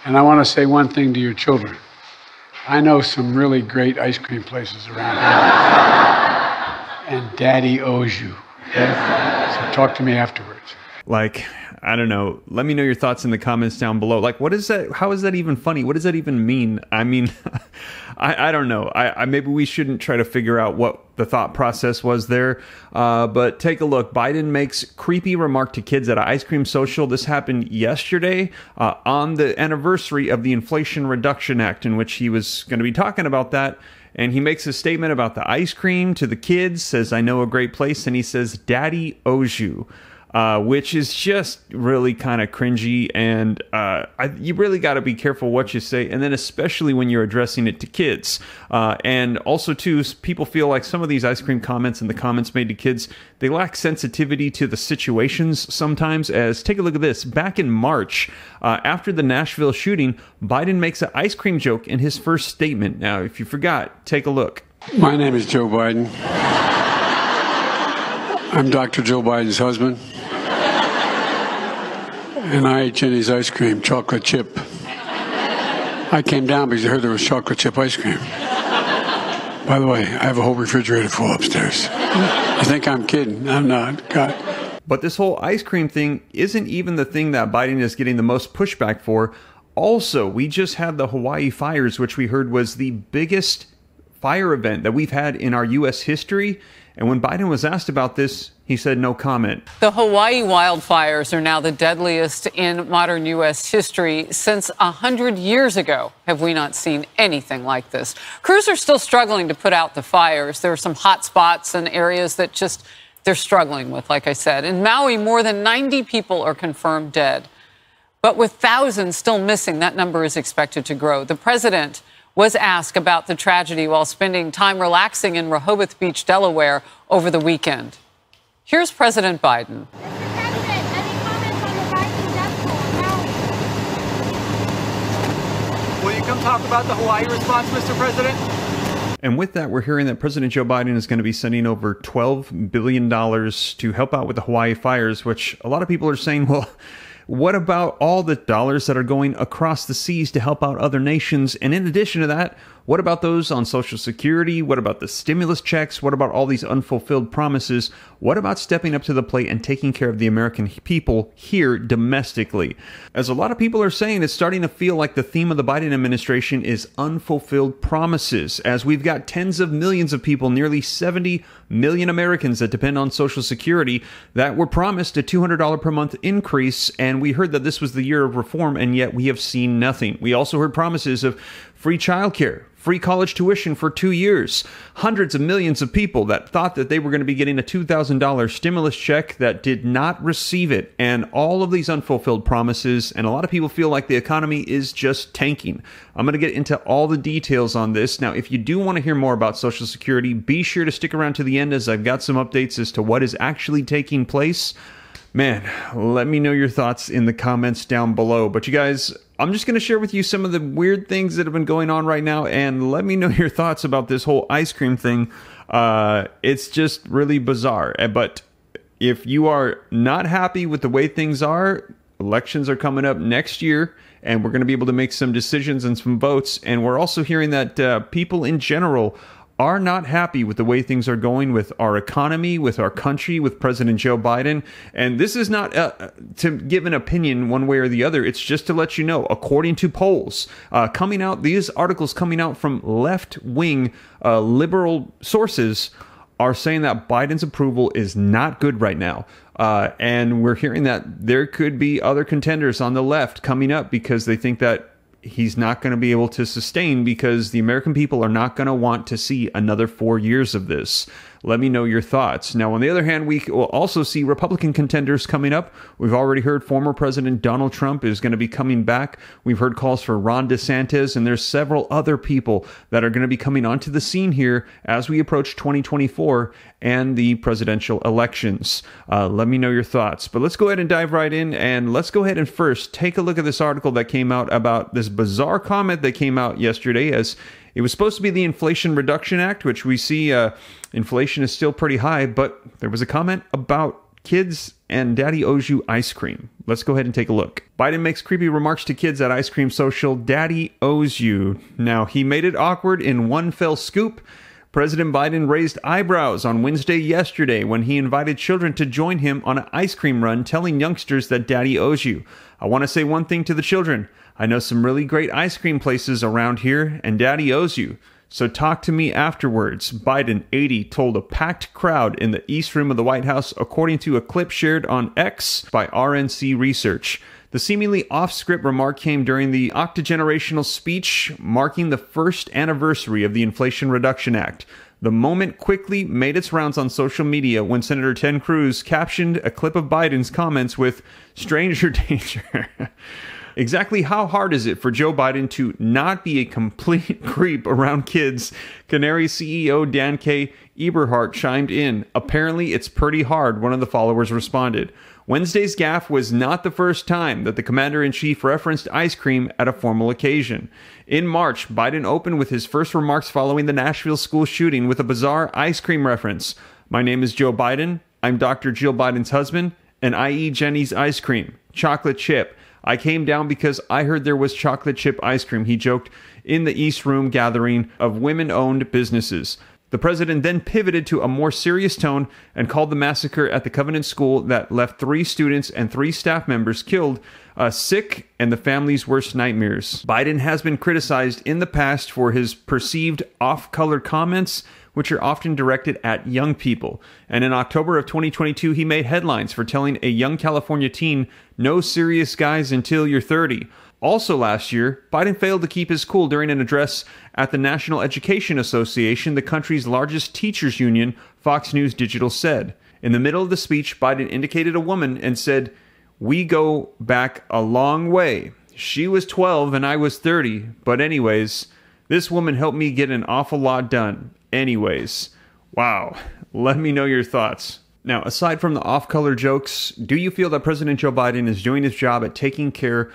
And I want to say one thing to your children. I know some really great ice cream places around here. And Daddy owes you. Okay? So talk to me afterwards. Like, I don't know. Let me know your thoughts in the comments down below. Like, what is that? How is that even funny? What does that even mean? I mean, I don't know. Maybe we shouldn't try to figure out what the thought process was there. But take a look. Biden makes creepy remark to kids at an ice cream social. This happened yesterday on the anniversary of the Inflation Reduction Act, in which he was going to be talking about that. And he makes a statement about the ice cream to the kids, says, "I know a great place." And he says, "Daddy owes you." Which is just really kind of cringy, and you really got to be careful what you say, and then especially when you're addressing it to kids. And also, too, people feel like some of these ice cream comments and the comments made to kids, they lack sensitivity to the situations sometimes, as take a look at this. Back in March, after the Nashville shooting, Biden makes an ice cream joke in his first statement. Now, if you forgot, take a look. My name is Joe Biden. I'm Dr. Joe Biden's husband. And I ate Jenny's ice cream, chocolate chip. I came down because I heard there was chocolate chip ice cream. By the way, I have a whole refrigerator full upstairs. You think I'm kidding? I'm not. God. But this whole ice cream thing isn't even the thing that Biden is getting the most pushback for. Also, we just had the Hawaii fires, which we heard was the biggest fire event that we've had in our U.S. history. And when Biden was asked about this, he said no comment. The Hawaii wildfires are now the deadliest in modern U.S. history. Since 100 years ago, have we not seen anything like this? Crews are still struggling to put out the fires. There are some hot spots and areas that just they're struggling with, like I said. In Maui, more than 90 people are confirmed dead. But with thousands still missing, that number is expected to grow. The president was asked about the tragedy while spending time relaxing in Rehoboth Beach, Delaware, over the weekend. Here's President Biden. Mr. President, any comments on the rising death toll? Will you come talk about the Hawaii response, Mr. President? And with that, we're hearing that President Joe Biden is going to be sending over $12 billion to help out with the Hawaii fires, which a lot of people are saying, well, what about all the dollars that are going across the seas to help out other nations? And in addition to that, what about those on Social Security? What about the stimulus checks? What about all these unfulfilled promises? What about stepping up to the plate and taking care of the American people here domestically? As a lot of people are saying, it's starting to feel like the theme of the Biden administration is unfulfilled promises, as we've got tens of millions of people, nearly 70 million Americans that depend on Social Security, that were promised a $200 per month increase. And we heard that this was the year of reform, and yet we have seen nothing. We also heard promises of free childcare, free college tuition for 2 years. Hundreds of millions of people that thought that they were going to be getting a $2,000 stimulus check that did not receive it. And all of these unfulfilled promises. And a lot of people feel like the economy is just tanking. I'm going to get into all the details on this. Now, if you do want to hear more about Social Security, be sure to stick around to the end, as I've got some updates as to what is actually taking place. Man, let me know your thoughts in the comments down below. But you guys, I'm just going to share with you some of the weird things that have been going on right now, and let me know your thoughts about this whole ice cream thing. It's just really bizarre. But if you are not happy with the way things are, elections are coming up next year, and we're going to be able to make some decisions and some votes. And we're also hearing that people in general are not happy with the way things are going with our economy, with our country, with President Joe Biden. And this is not to give an opinion one way or the other. It's just to let you know, according to polls coming out, these articles coming out from left-wing liberal sources are saying that Biden's approval is not good right now. And we're hearing that there could be other contenders on the left coming up because they think that he's not going to be able to sustain, because the American people are not going to want to see another 4 years of this. Let me know your thoughts. Now, on the other hand, we will also see Republican contenders coming up. We've already heard former President Donald Trump is going to be coming back. We've heard calls for Ron DeSantis, and there's several other people that are going to be coming onto the scene here as we approach 2024 and the presidential elections. Let me know your thoughts. But let's go ahead and dive right in, and let's go ahead and first take a look at this article that came out about this bizarre comment that came out yesterday, as it was supposed to be the Inflation Reduction Act, which we see inflation is still pretty high, but there was a comment about kids and Daddy owes you ice cream. Let's go ahead and take a look. Biden makes creepy remarks to kids at ice cream social. Daddy owes you. Now, he made it awkward in one fell swoop. President Biden raised eyebrows on Wednesday yesterday when he invited children to join him on an ice cream run, telling youngsters that Daddy owes you. I want to say one thing to the children. I know some really great ice cream places around here, and Daddy owes you. So talk to me afterwards, Biden, 80, told a packed crowd in the East Room of the White House, according to a clip shared on X by RNC Research. The seemingly off-script remark came during the octogenerational speech marking the first anniversary of the Inflation Reduction Act. The moment quickly made its rounds on social media when Senator Ted Cruz captioned a clip of Biden's comments with "stranger danger." Exactly how hard is it for Joe Biden to not be a complete creep around kids? Canary CEO Dan K. Eberhardt chimed in. Apparently, it's pretty hard, one of the followers responded. Wednesday's gaffe was not the first time that the commander-in-chief referenced ice cream at a formal occasion. In March, Biden opened with his first remarks following the Nashville school shooting with a bizarre ice cream reference. "My name is Joe Biden. I'm Dr. Jill Biden's husband, and I eat Jenny's ice cream. Chocolate chip. I came down because I heard there was chocolate chip ice cream," he joked in the East Room gathering of women-owned businesses. The president then pivoted to a more serious tone and called the massacre at the Covenant School that left 3 students and 3 staff members killed sick and the family's worst nightmares. Biden has been criticized in the past for his perceived off-color comments, which are often directed at young people. And in October of 2022, he made headlines for telling a young California teen, "No serious guys until you're 30. Also last year, Biden failed to keep his cool during an address at the National Education Association, the country's largest teachers union, Fox News Digital said. In the middle of the speech, Biden indicated a woman and said, "We go back a long way. She was 12 and I was 30. But anyways, this woman helped me get an awful lot done. Anyways." Wow. Let me know your thoughts. Now, aside from the off-color jokes, do you feel that President Joe Biden is doing his job at taking care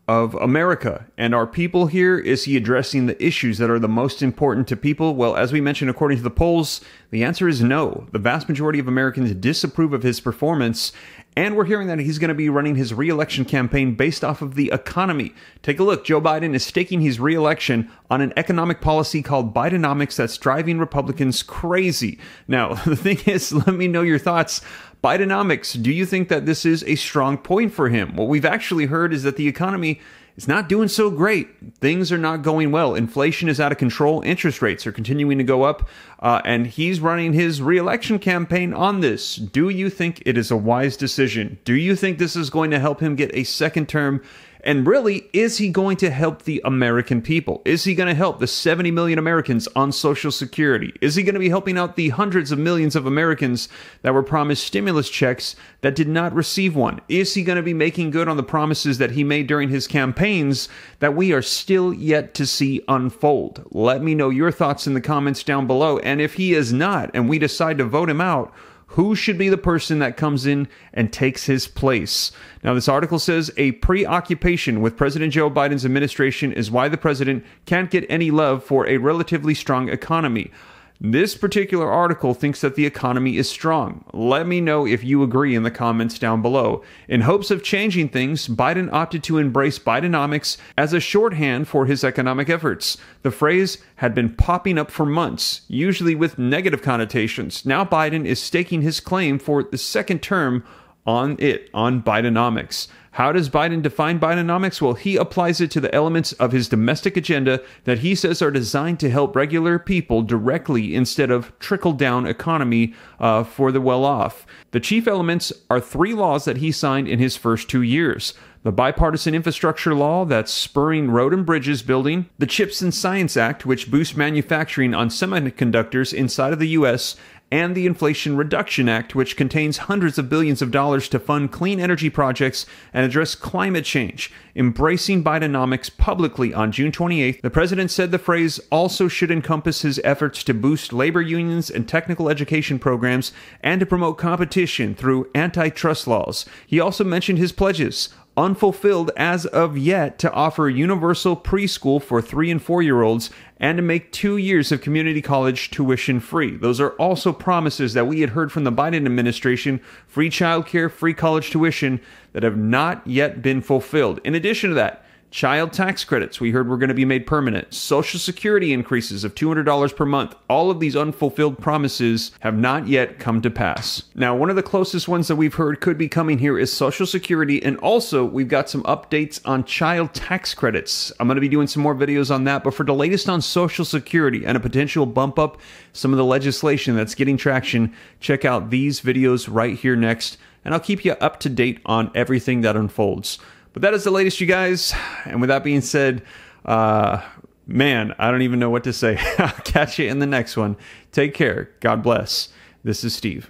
of America and our people here? Is he addressing the issues that are the most important to people? Well, as we mentioned, according to the polls, the answer is no. The vast majority of Americans disapprove of his performance, and we're hearing that he's going to be running his re-election campaign based off of the economy. Take a look. Joe Biden is staking his re-election on an economic policy called Bidenomics that's driving Republicans crazy. Now, the thing is, let me know your thoughts. Bidenomics, do you think that this is a strong point for him? What we've actually heard is that the economy is not doing so great. Things are not going well. Inflation is out of control. Interest rates are continuing to go up. And he's running his re-election campaign on this. Do you think it is a wise decision? Do you think this is going to help him get a second term? And really, is he going to help the American people? Is he going to help the 70 million Americans on Social Security? Is he going to be helping out the hundreds of millions of Americans that were promised stimulus checks that did not receive one? Is he going to be making good on the promises that he made during his campaigns that we are still yet to see unfold? Let me know your thoughts in the comments down below. And if he is not, and we decide to vote him out, who should be the person that comes in and takes his place? Now, this article says a preoccupation with President Joe Biden's administration is why the president can't get any love for a relatively strong economy. This particular article thinks that the economy is strong. Let me know if you agree in the comments down below. In hopes of changing things, Biden opted to embrace Bidenomics as a shorthand for his economic efforts. The phrase had been popping up for months, usually with negative connotations. Now Biden is staking his claim for the second term on Bidenomics. How does Biden define Bidenomics? Well, he applies it to the elements of his domestic agenda that he says are designed to help regular people directly instead of trickle-down economy for the well-off. The chief elements are 3 laws that he signed in his first 2 years. The Bipartisan Infrastructure Law that's spurring road and bridges building, the CHIPS and Science Act, which boosts manufacturing on semiconductors inside of the U.S., and the Inflation Reduction Act, which contains hundreds of billions of dollars to fund clean energy projects and address climate change. Embracing Bidenomics publicly on June 28th, the president said the phrase also should encompass his efforts to boost labor unions and technical education programs and to promote competition through antitrust laws. He also mentioned his pledges: unfulfilled as of yet to offer universal preschool for 3 and 4-year-olds and to make 2 years of community college tuition free. Those are also promises that we had heard from the Biden administration, free childcare, free college tuition, that have not yet been fulfilled. In addition to that, child tax credits, we heard were going to be made permanent. Social Security increases of $200 per month. All of these unfulfilled promises have not yet come to pass. Now, one of the closest ones that we've heard could be coming here is Social Security, and also we've got some updates on child tax credits. I'm going to be doing some more videos on that, but for the latest on Social Security and a potential bump up some of the legislation that's getting traction, check out these videos right here next, and I'll keep you up to date on everything that unfolds. But that is the latest, you guys. And with that being said, man, I don't even know what to say. I'll catch you in the next one. Take care. God bless. This is Steve.